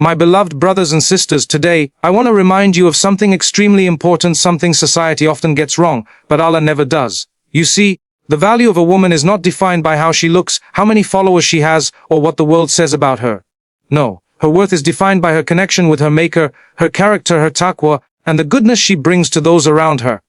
My beloved brothers and sisters, today, I want to remind you of something extremely important, something society often gets wrong, but Allah never does. You see, the value of a woman is not defined by how she looks, how many followers she has, or what the world says about her. No, her worth is defined by her connection with her Maker, her character, her taqwa, and the goodness she brings to those around her.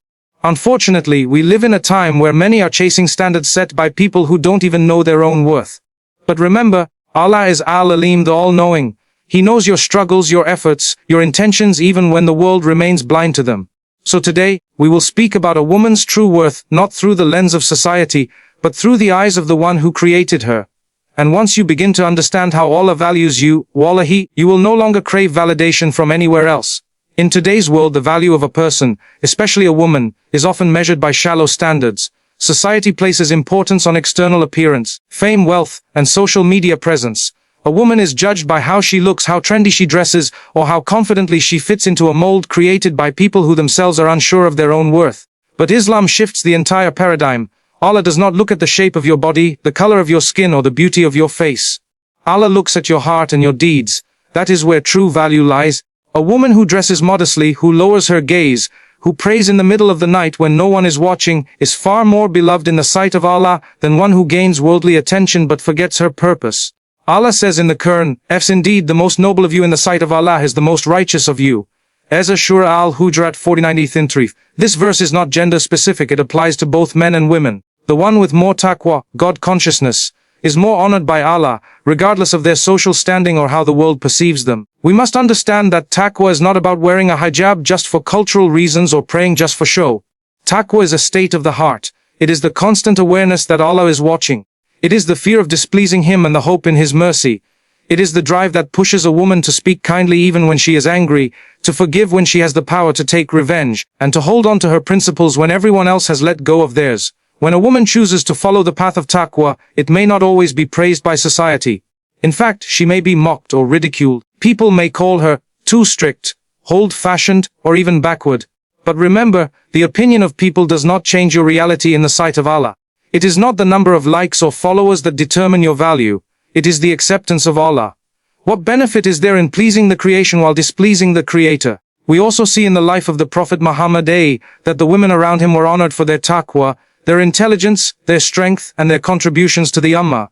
Unfortunately, we live in a time where many are chasing standards set by people who don't even know their own worth. But remember, Allah is Al-Alim, the all-knowing. He knows your struggles, your efforts, your intentions, even when the world remains blind to them. So today, we will speak about a woman's true worth, not through the lens of society, but through the eyes of the one who created her. And once you begin to understand how Allah values you, wallahi, you will no longer crave validation from anywhere else. In today's world, the value of a person, especially a woman, is often measured by shallow standards. Society places importance on external appearance, fame, wealth, and social media presence. A woman is judged by how she looks, how trendy she dresses, or how confidently she fits into a mold created by people who themselves are unsure of their own worth. But Islam shifts the entire paradigm. Allah does not look at the shape of your body, the color of your skin, or the beauty of your face. Allah looks at your heart and your deeds. That is where true value lies. A woman who dresses modestly, who lowers her gaze, who prays in the middle of the night when no one is watching, is far more beloved in the sight of Allah than one who gains worldly attention but forgets her purpose. Allah says in the Quran, indeed, the most noble of you in the sight of Allah is the most righteous of you. Surah Al-Hujurat 49:3. This verse is not gender specific, it applies to both men and women. The one with more taqwa, God consciousness, is more honored by Allah, regardless of their social standing or how the world perceives them. We must understand that taqwa is not about wearing a hijab just for cultural reasons or praying just for show. Taqwa is a state of the heart. It is the constant awareness that Allah is watching. It is the fear of displeasing Him and the hope in His mercy. It is the drive that pushes a woman to speak kindly even when she is angry, to forgive when she has the power to take revenge, and to hold on to her principles when everyone else has let go of theirs. When a woman chooses to follow the path of taqwa, it may not always be praised by society. In fact, she may be mocked or ridiculed. People may call her too strict, old-fashioned, or even backward. But remember, the opinion of people does not change your reality in the sight of Allah. It is not the number of likes or followers that determine your value. It is the acceptance of Allah. What benefit is there in pleasing the creation while displeasing the Creator? We also see in the life of the Prophet Muhammad that the women around him were honored for their taqwa, their intelligence, their strength, and their contributions to the Ummah.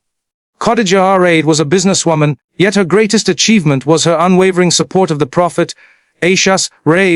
Khadija was a businesswoman, yet her greatest achievement was her unwavering support of the Prophet. Aisha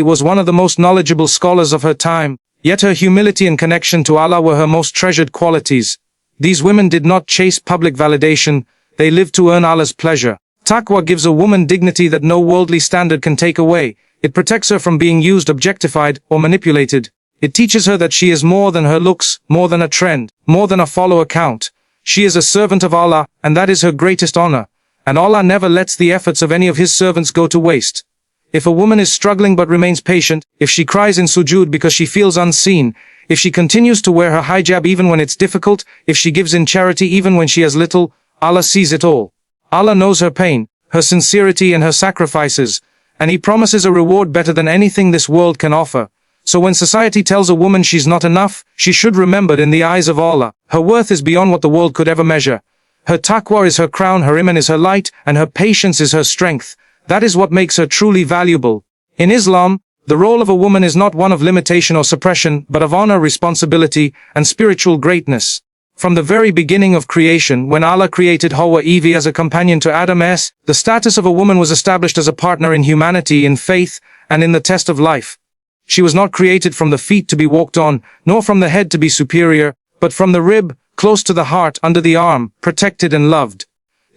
was one of the most knowledgeable scholars of her time, yet her humility and connection to Allah were her most treasured qualities. These women did not chase public validation, they lived to earn Allah's pleasure. Taqwa gives a woman dignity that no worldly standard can take away. It protects her from being used, objectified, or manipulated. It teaches her that she is more than her looks, more than a trend, more than a follower count. She is a servant of Allah, and that is her greatest honor. And Allah never lets the efforts of any of His servants go to waste. If a woman is struggling but remains patient, if she cries in sujood because she feels unseen, if she continues to wear her hijab even when it's difficult, if she gives in charity even when she has little, Allah sees it all. Allah knows her pain, her sincerity and her sacrifices, and He promises a reward better than anything this world can offer. So when society tells a woman she's not enough, she should remember that in the eyes of Allah, her worth is beyond what the world could ever measure. Her taqwa is her crown, her iman is her light, and her patience is her strength. That is what makes her truly valuable. In Islam, the role of a woman is not one of limitation or suppression, but of honor, responsibility, and spiritual greatness. From the very beginning of creation, when Allah created Hawa Eve as a companion to Adam, the status of a woman was established as a partner in humanity, in faith, and in the test of life. She was not created from the feet to be walked on, nor from the head to be superior, but from the rib, close to the heart, under the arm, protected and loved.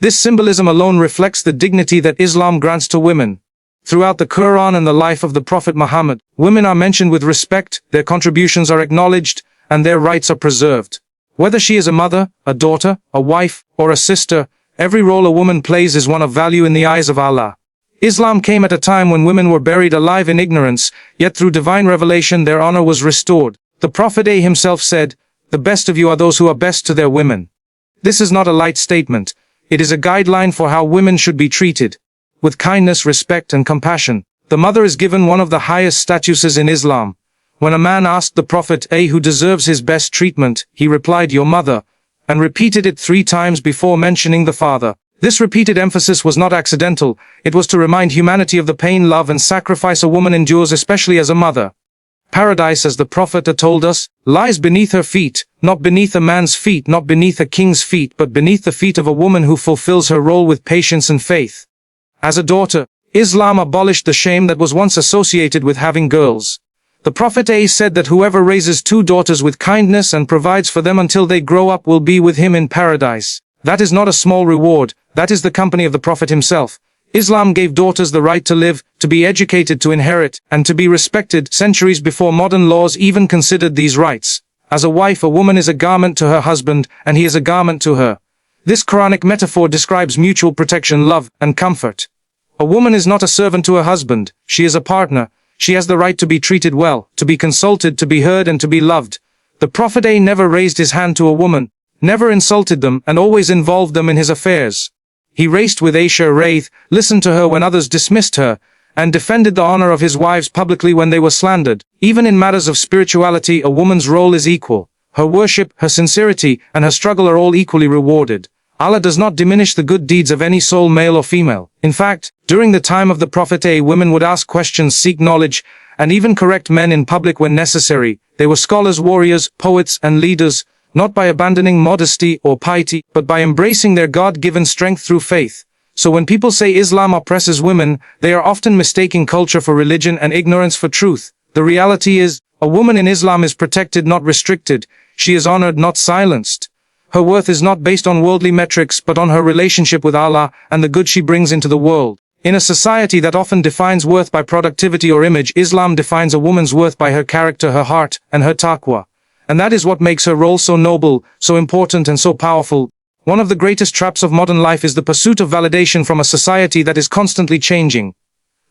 This symbolism alone reflects the dignity that Islam grants to women. Throughout the Quran and the life of the Prophet Muhammad, women are mentioned with respect, their contributions are acknowledged, and their rights are preserved. Whether she is a mother, a daughter, a wife, or a sister, every role a woman plays is one of value in the eyes of Allah. Islam came at a time when women were buried alive in ignorance, yet through divine revelation their honor was restored. The Prophet himself said, "The best of you are those who are best to their women." This is not a light statement. It is a guideline for how women should be treated. With kindness, respect, and compassion. The mother is given one of the highest statuses in Islam. When a man asked the Prophet, who deserves his best treatment, he replied, "Your mother," and repeated it 3 times before mentioning the father. This repeated emphasis was not accidental. It was to remind humanity of the pain, love, and sacrifice a woman endures, especially as a mother. Paradise, as the Prophet told us, lies beneath her feet, not beneath a man's feet, not beneath a king's feet, but beneath the feet of a woman who fulfills her role with patience and faith. As a daughter, Islam abolished the shame that was once associated with having girls. The Prophet said that whoever raises 2 daughters with kindness and provides for them until they grow up will be with him in paradise. That is not a small reward, that is the company of the Prophet himself. Islam gave daughters the right to live, to be educated, to inherit, and to be respected centuries before modern laws even considered these rights. As a wife, a woman is a garment to her husband, and he is a garment to her. This Quranic metaphor describes mutual protection, love, and comfort. A woman is not a servant to her husband, she is a partner. She has the right to be treated well, to be consulted, to be heard, and to be loved. The Prophet never raised his hand to a woman, never insulted them, and always involved them in his affairs. He raced with Aisha Wraith, listened to her when others dismissed her, and defended the honor of his wives publicly when they were slandered. Even in matters of spirituality, a woman's role is equal. Her worship, her sincerity, and her struggle are all equally rewarded. Allah does not diminish the good deeds of any soul, male or female. In fact, during the time of the Prophet, women would ask questions, seek knowledge, and even correct men in public when necessary. They were scholars, warriors, poets, and leaders, not by abandoning modesty or piety, but by embracing their God-given strength through faith. So when people say Islam oppresses women, they are often mistaking culture for religion and ignorance for truth. The reality is, a woman in Islam is protected, not restricted. She is honored, not silenced. Her worth is not based on worldly metrics, but on her relationship with Allah and the good she brings into the world. In a society that often defines worth by productivity or image, Islam defines a woman's worth by her character, her heart, and her taqwa. And that is what makes her role so noble, so important, and so powerful. One of the greatest traps of modern life is the pursuit of validation from a society that is constantly changing.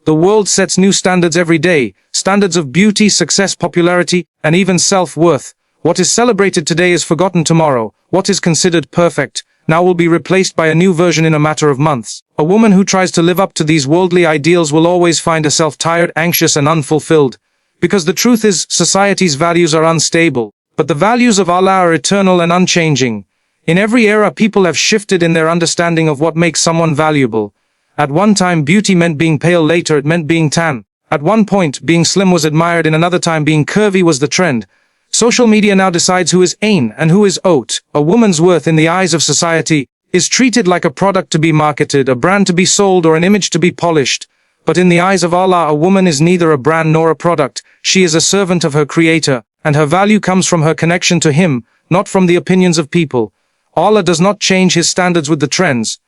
The world sets new standards every day, standards of beauty, success, popularity, and even self-worth. What is celebrated today is forgotten tomorrow. What is considered perfect now will be replaced by a new version in a matter of months. A woman who tries to live up to these worldly ideals will always find herself tired, anxious, and unfulfilled. Because the truth is, society's values are unstable. But the values of Allah are eternal and unchanging. In every era, people have shifted in their understanding of what makes someone valuable. At one time, beauty meant being pale, later it meant being tan. At one point, being slim was admired, in another time being curvy was the trend. Social media now decides who is ain and who is oat. A woman's worth in the eyes of society is treated like a product to be marketed, a brand to be sold, or an image to be polished. But in the eyes of Allah, a woman is neither a brand nor a product. She is a servant of her Creator, and her value comes from her connection to Him, not from the opinions of people. Allah does not change His standards with the trends.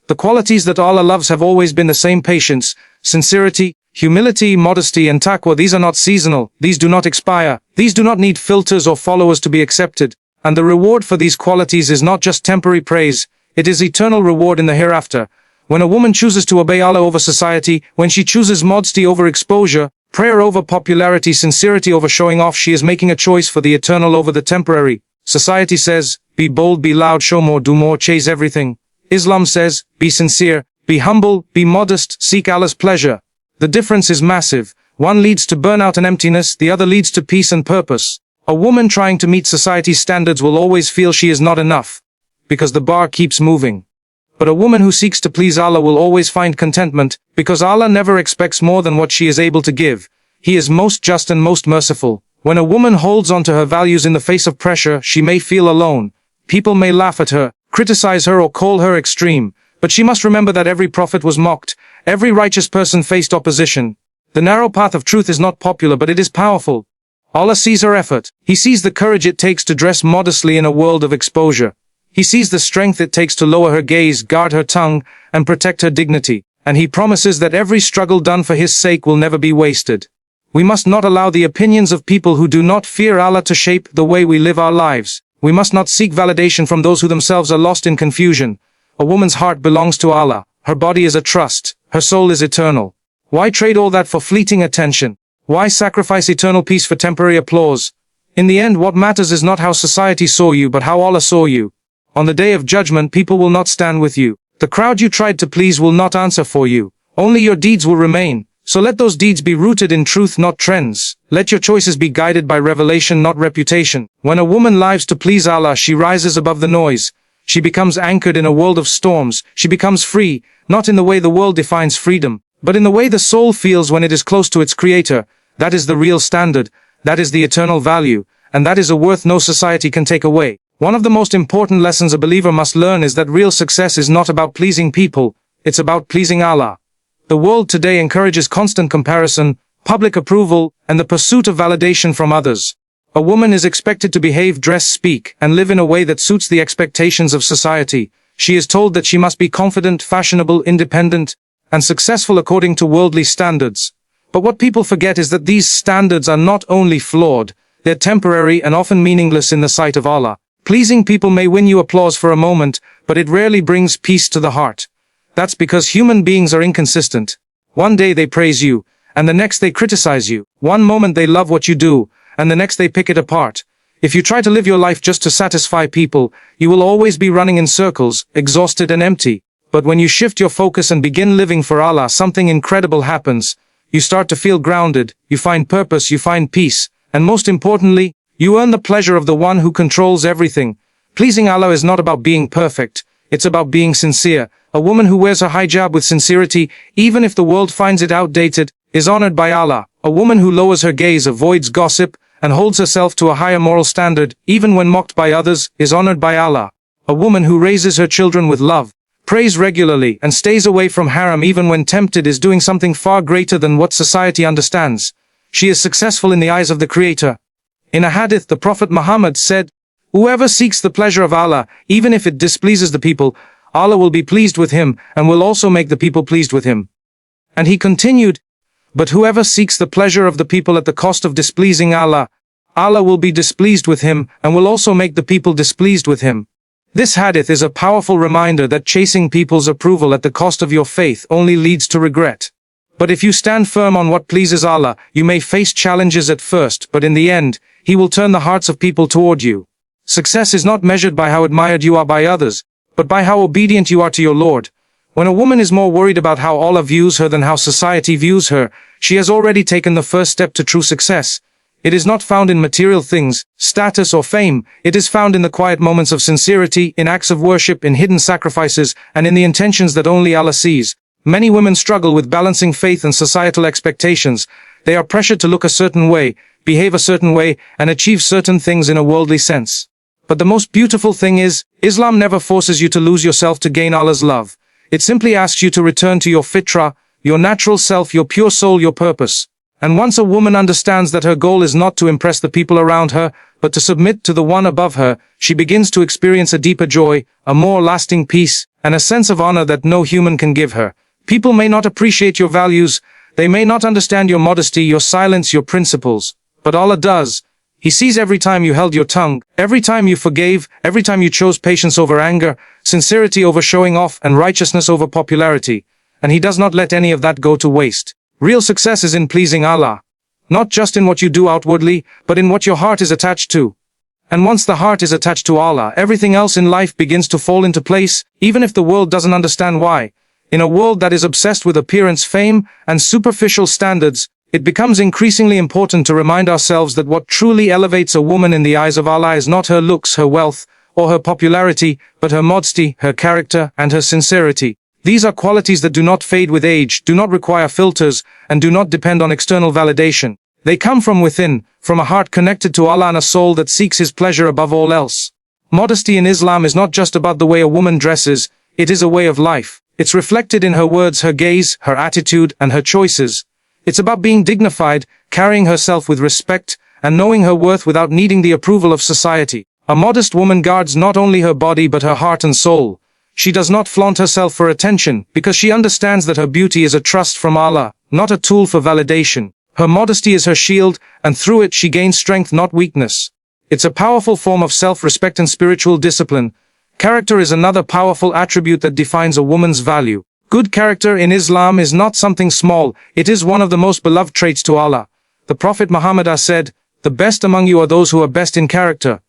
The qualities that Allah loves have always been the same: patience, sincerity, humility, modesty, and taqwa. These are not seasonal, these do not expire, these do not need filters or followers to be accepted. And the reward for these qualities is not just temporary praise, it is eternal reward in the hereafter. When a woman chooses to obey Allah over society, when she chooses modesty over exposure, prayer over popularity, sincerity over showing off, she is making a choice for the eternal over the temporary. Society says, be bold, be loud, show more, do more, chase everything. Islam says, be sincere, be humble, be modest, seek Allah's pleasure. The difference is massive. One leads to burnout and emptiness, the other leads to peace and purpose. A woman trying to meet society's standards will always feel she is not enough, because the bar keeps moving. But a woman who seeks to please Allah will always find contentment, because Allah never expects more than what she is able to give. He is most just and most merciful. When a woman holds on to her values in the face of pressure, she may feel alone. People may laugh at her, criticize her, or call her extreme. But she must remember that every prophet was mocked. Every righteous person faced opposition. The narrow path of truth is not popular, but it is powerful. Allah sees her effort. He sees the courage it takes to dress modestly in a world of exposure. He sees the strength it takes to lower her gaze, guard her tongue, and protect her dignity. And He promises that every struggle done for His sake will never be wasted. We must not allow the opinions of people who do not fear Allah to shape the way we live our lives. We must not seek validation from those who themselves are lost in confusion. A woman's heart belongs to Allah. Her body is a trust. Her soul is eternal. Why trade all that for fleeting attention? Why sacrifice eternal peace for temporary applause? In the end, what matters is not how society saw you, but how Allah saw you. On the day of judgment, people will not stand with you. The crowd you tried to please will not answer for you. Only your deeds will remain. So let those deeds be rooted in truth, not trends. Let your choices be guided by revelation, not reputation. When a woman lives to please Allah, she rises above the noise. She becomes anchored in a world of storms. She becomes free, not in the way the world defines freedom, but in the way the soul feels when it is close to its creator. That is the real standard. That is the eternal value. And that is a worth no society can take away. One of the most important lessons a believer must learn is that real success is not about pleasing people. It's about pleasing Allah. The world today encourages constant comparison, public approval, and the pursuit of validation from others. A woman is expected to behave, dress, speak, and live in a way that suits the expectations of society. She is told that she must be confident, fashionable, independent, and successful according to worldly standards. But what people forget is that these standards are not only flawed, they're temporary and often meaningless in the sight of Allah. Pleasing people may win you applause for a moment, but it rarely brings peace to the heart. That's because human beings are inconsistent. One day they praise you, and the next they criticize you. One moment they love what you do, and the next they pick it apart. If you try to live your life just to satisfy people, you will always be running in circles, exhausted and empty. But when you shift your focus and begin living for Allah, something incredible happens. You start to feel grounded, you find purpose, you find peace, and most importantly, you earn the pleasure of the one who controls everything. Pleasing Allah is not about being perfect, it's about being sincere. A woman who wears her hijab with sincerity, even if the world finds it outdated, is honored by Allah. A woman who lowers her gaze, avoids gossip, and holds herself to a higher moral standard, even when mocked by others, is honored by Allah. A woman who raises her children with love, prays regularly, and stays away from haram even when tempted is doing something far greater than what society understands. She is successful in the eyes of the Creator. In a hadith, the Prophet Muhammad said, "Whoever seeks the pleasure of Allah, even if it displeases the people, Allah will be pleased with him, and will also make the people pleased with him." And he continued, "But whoever seeks the pleasure of the people at the cost of displeasing Allah, Allah will be displeased with him, and will also make the people displeased with him." This hadith is a powerful reminder that chasing people's approval at the cost of your faith only leads to regret. But if you stand firm on what pleases Allah, you may face challenges at first, but in the end, He will turn the hearts of people toward you. Success is not measured by how admired you are by others, but by how obedient you are to your Lord. When a woman is more worried about how Allah views her than how society views her, she has already taken the first step to true success. It is not found in material things, status or fame. It is found in the quiet moments of sincerity, in acts of worship, in hidden sacrifices, and in the intentions that only Allah sees. Many women struggle with balancing faith and societal expectations. They are pressured to look a certain way, behave a certain way, and achieve certain things in a worldly sense. But the most beautiful thing is, Islam never forces you to lose yourself to gain Allah's love. It simply asks you to return to your fitrah, your natural self, your pure soul, your purpose. And once a woman understands that her goal is not to impress the people around her, but to submit to the one above her, she begins to experience a deeper joy, a more lasting peace, and a sense of honor that no human can give her. People may not appreciate your values, they may not understand your modesty, your silence, your principles, but Allah does. He sees every time you held your tongue, every time you forgave, every time you chose patience over anger, sincerity over showing off, and righteousness over popularity. And He does not let any of that go to waste. Real success is in pleasing Allah. Not just in what you do outwardly, but in what your heart is attached to. And once the heart is attached to Allah, everything else in life begins to fall into place, even if the world doesn't understand why. In a world that is obsessed with appearance, fame, and superficial standards, it becomes increasingly important to remind ourselves that what truly elevates a woman in the eyes of Allah is not her looks, her wealth, or her popularity, but her modesty, her character, and her sincerity. These are qualities that do not fade with age, do not require filters, and do not depend on external validation. They come from within, from a heart connected to Allah and a soul that seeks His pleasure above all else. Modesty in Islam is not just about the way a woman dresses, it is a way of life. It's reflected in her words, her gaze, her attitude, and her choices. It's about being dignified, carrying herself with respect, and knowing her worth without needing the approval of society. A modest woman guards not only her body but her heart and soul. She does not flaunt herself for attention, because she understands that her beauty is a trust from Allah, not a tool for validation. Her modesty is her shield, and through it she gains strength, not weakness. It's a powerful form of self-respect and spiritual discipline. Character is another powerful attribute that defines a woman's value. Good character in Islam is not something small, it is one of the most beloved traits to Allah. The Prophet Muhammad has said, "The best among you are those who are best in character."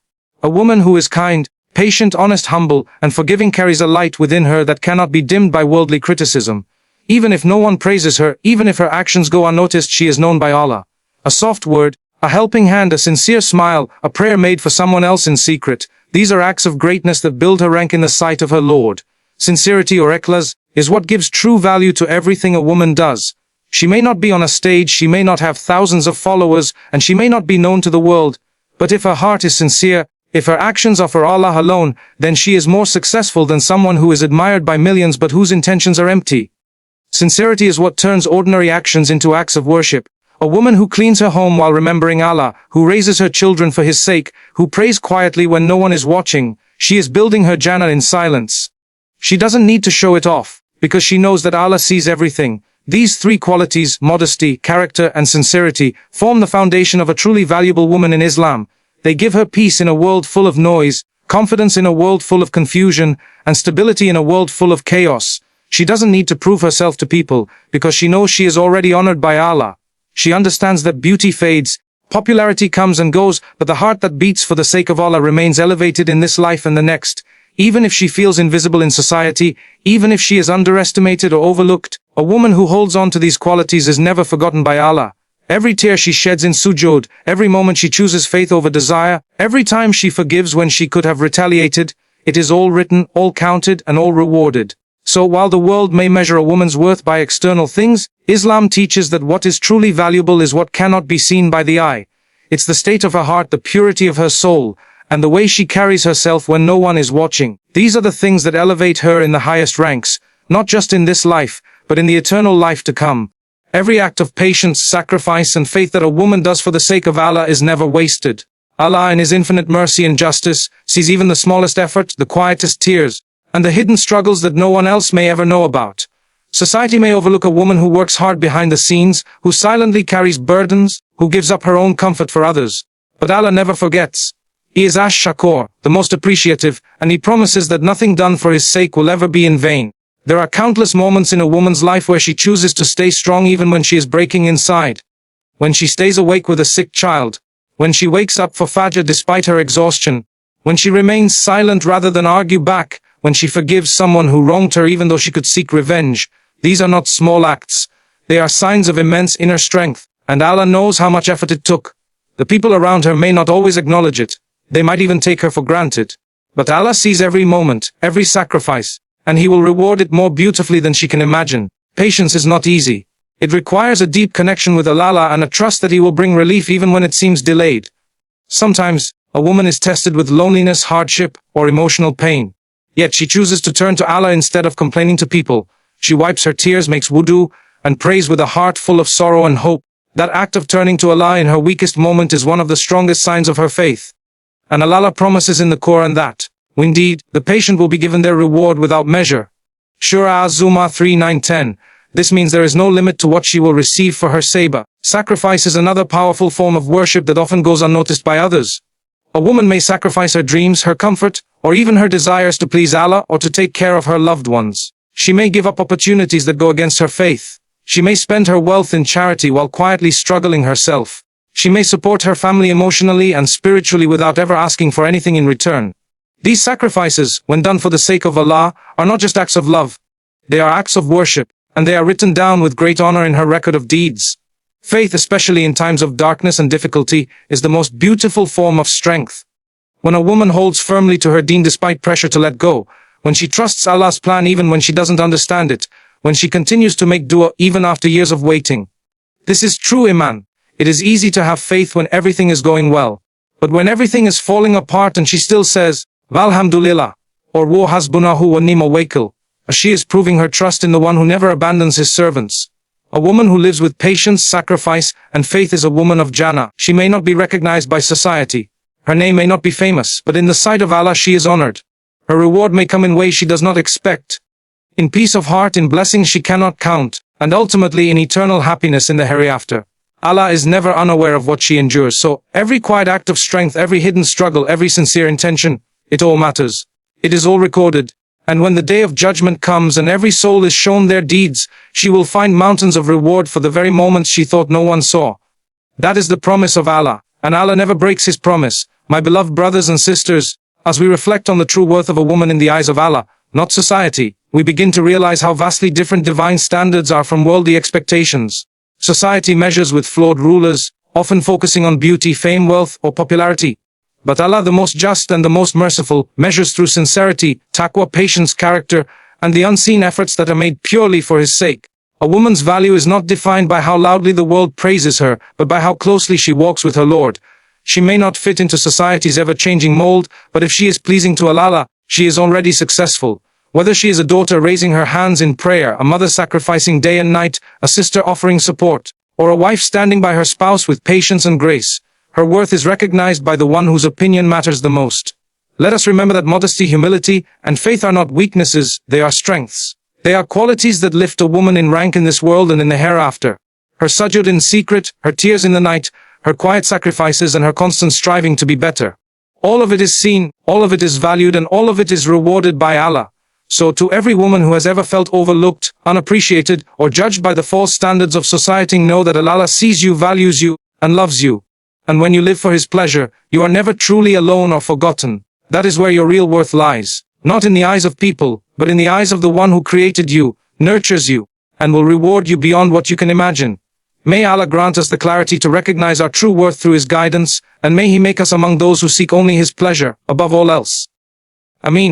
A woman who is kind, patient, honest, humble, and forgiving carries a light within her that cannot be dimmed by worldly criticism. Even if no one praises her, even if her actions go unnoticed, she is known by Allah. A soft word, a helping hand, a sincere smile, a prayer made for someone else in secret, These are acts of greatness that build her rank in the sight of her Lord. Sincerity, or ikhlas, is what gives true value to everything a woman does. She may not be on a stage, she may not have thousands of followers, and she may not be known to the world, but if her heart is sincere, if her actions are for Allah alone, then she is more successful than someone who is admired by millions but whose intentions are empty. Sincerity is what turns ordinary actions into acts of worship. A woman who cleans her home while remembering Allah, who raises her children for His sake, who prays quietly when no one is watching, she is building her Jannah in silence. She doesn't need to show it off, because she knows that Allah sees everything. These three qualities, modesty, character, and sincerity, form the foundation of a truly valuable woman in Islam. They give her peace in a world full of noise, confidence in a world full of confusion, and stability in a world full of chaos. She doesn't need to prove herself to people, because she knows she is already honored by Allah. She understands that beauty fades, popularity comes and goes, but the heart that beats for the sake of Allah remains elevated in this life and the next. Even if she feels invisible in society, even if she is underestimated or overlooked, a woman who holds on to these qualities is never forgotten by Allah. Every tear she sheds in sujood, every moment she chooses faith over desire, every time she forgives when she could have retaliated, it is all written, all counted, and all rewarded. So while the world may measure a woman's worth by external things, Islam teaches that what is truly valuable is what cannot be seen by the eye. It's the state of her heart, the purity of her soul, and the way she carries herself when no one is watching. These are the things that elevate her in the highest ranks, not just in this life, but in the eternal life to come. Every act of patience, sacrifice, and faith that a woman does for the sake of Allah is never wasted. Allah in His infinite mercy and justice sees even the smallest effort, the quietest tears, and the hidden struggles that no one else may ever know about. Society may overlook a woman who works hard behind the scenes, who silently carries burdens, who gives up her own comfort for others. But Allah never forgets. He is Ash-Shakur, the most appreciative, and He promises that nothing done for His sake will ever be in vain. There are countless moments in a woman's life where she chooses to stay strong even when she is breaking inside. When she stays awake with a sick child. When she wakes up for Fajr despite her exhaustion. When she remains silent rather than argue back. When she forgives someone who wronged her even though she could seek revenge. These are not small acts. They are signs of immense inner strength, and Allah knows how much effort it took. The people around her may not always acknowledge it. They might even take her for granted. But Allah sees every moment, every sacrifice, and He will reward it more beautifully than she can imagine. Patience is not easy. It requires a deep connection with Allah and a trust that He will bring relief even when it seems delayed. Sometimes, a woman is tested with loneliness, hardship, or emotional pain. Yet she chooses to turn to Allah instead of complaining to people. She wipes her tears, makes wudu, and prays with a heart full of sorrow and hope. That act of turning to Allah in her weakest moment is one of the strongest signs of her faith. And Allah promises in the Quran that, indeed, the patient will be given their reward without measure. Surah Az-Zumar 3:9-10. This means there is no limit to what she will receive for her sabr. Sacrifice is another powerful form of worship that often goes unnoticed by others. A woman may sacrifice her dreams, her comfort, or even her desires to please Allah or to take care of her loved ones. She may give up opportunities that go against her faith. She may spend her wealth in charity while quietly struggling herself. She may support her family emotionally and spiritually without ever asking for anything in return. These sacrifices, when done for the sake of Allah, are not just acts of love. They are acts of worship, and they are written down with great honor in her record of deeds. Faith, especially in times of darkness and difficulty, is the most beautiful form of strength. When a woman holds firmly to her deen despite pressure to let go, when she trusts Allah's plan even when she doesn't understand it, when she continues to make dua even after years of waiting. This is true iman. It is easy to have faith when everything is going well. But when everything is falling apart and she still says, Walhamdulillah, or Wa hasbunahu wa ni'mal wakil, she is proving her trust in the one who never abandons His servants. A woman who lives with patience, sacrifice, and faith is a woman of Jannah. She may not be recognized by society. Her name may not be famous, but in the sight of Allah she is honored. Her reward may come in ways she does not expect. In peace of heart, in blessings she cannot count, and ultimately in eternal happiness in the hereafter. Allah is never unaware of what she endures, so every quiet act of strength, every hidden struggle, every sincere intention, it all matters. It is all recorded. And when the day of judgment comes and every soul is shown their deeds, she will find mountains of reward for the very moments she thought no one saw. That is the promise of Allah, and Allah never breaks His promise. My beloved brothers and sisters, as we reflect on the true worth of a woman in the eyes of Allah, not society, we begin to realize how vastly different divine standards are from worldly expectations. Society measures with flawed rulers, often focusing on beauty, fame, wealth, or popularity. But Allah, the most just and the most merciful, measures through sincerity, taqwa, patience, character, and the unseen efforts that are made purely for His sake. A woman's value is not defined by how loudly the world praises her, but by how closely she walks with her Lord. She may not fit into society's ever-changing mold, but if she is pleasing to Allah, she is already successful. Whether she is a daughter raising her hands in prayer, a mother sacrificing day and night, a sister offering support, or a wife standing by her spouse with patience and grace, her worth is recognized by the one whose opinion matters the most. Let us remember that modesty, humility, and faith are not weaknesses, they are strengths. They are qualities that lift a woman in rank in this world and in the hereafter. Her sujud in secret, her tears in the night, her quiet sacrifices, and her constant striving to be better. All of it is seen, all of it is valued, and all of it is rewarded by Allah. So to every woman who has ever felt overlooked, unappreciated, or judged by the false standards of society, know that Allah sees you, values you, and loves you. And when you live for His pleasure, you are never truly alone or forgotten. That is where your real worth lies. Not in the eyes of people, but in the eyes of the one who created you, nurtures you, and will reward you beyond what you can imagine. May Allah grant us the clarity to recognize our true worth through His guidance, and may He make us among those who seek only His pleasure, above all else. Ameen.